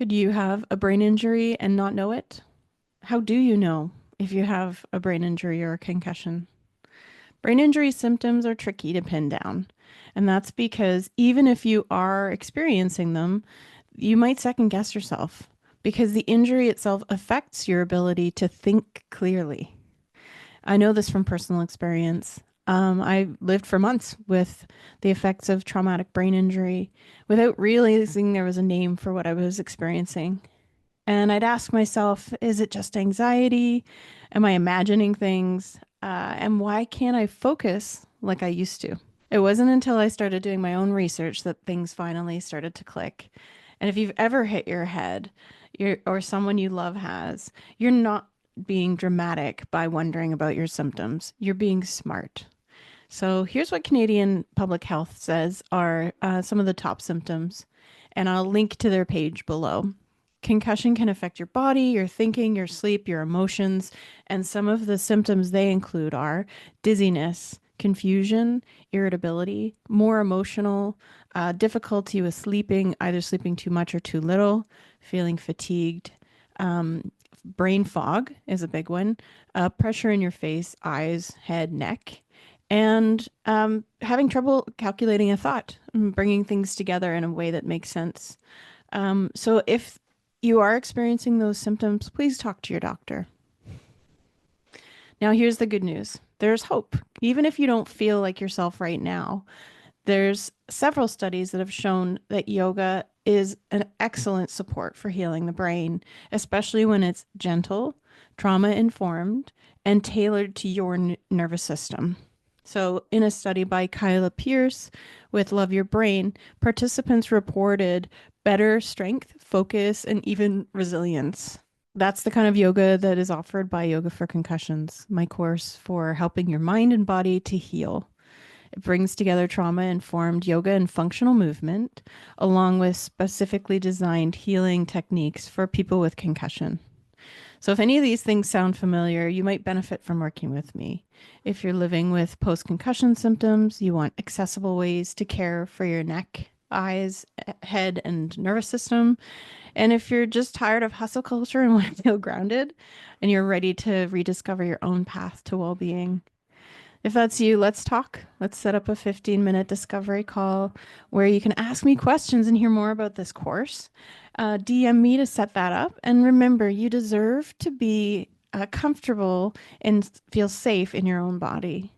Could you have a brain injury and not know it? How do you know if you have a brain injury or a concussion? Brain injury symptoms are tricky to pin down, and that's because even if you are experiencing them, you might second guess yourself because the injury itself affects your ability to think clearly. I know this from personal experience. I lived for months with the effects of traumatic brain injury without realizing there was a name for what I was experiencing. And I'd ask myself, is it just anxiety? Am I imagining things? And why can't I focus like I used to? It wasn't until I started doing my own research that things finally started to click. And if you've ever hit your head, or someone you love has, you're not being dramatic by wondering about your symptoms. You're being smart. So here's what Canadian Public Health says are some of the top symptoms, and I'll link to their page below. Concussion can affect your body, your thinking, your sleep, your emotions, and some of the symptoms they include are dizziness, confusion, irritability, more emotional, difficulty with sleeping, either sleeping too much or too little, feeling fatigued. Brain fog is a big one, pressure in your face, eyes, head, neck, and having trouble calculating a thought, bringing things together in a way that makes sense. So if you are experiencing those symptoms, please talk to your doctor. Now, here's the good news. There's hope. Even if you don't feel like yourself right now, there's several studies that have shown that yoga is an excellent support for healing the brain, especially when it's gentle, trauma informed, and tailored to your nervous system. So, in a study by Kyla Pierce with Love Your Brain, participants reported better strength, focus, and even resilience. That's the kind of yoga that is offered by Yoga for Concussions, my course for helping your mind and body to heal. It brings together trauma informed yoga and functional movement, along with specifically designed healing techniques for people with concussion. So, if any of these things sound familiar, you might benefit from working with me. If you're living with post concussion symptoms, you want accessible ways to care for your neck, eyes, head, and nervous system. And if you're just tired of hustle culture and want to feel grounded, and you're ready to rediscover your own path to well being. If that's you, let's talk. Let's set up a 15-minute discovery call where you can ask me questions and hear more about this course. DM me to set that up. And remember, you deserve to be comfortable and feel safe in your own body.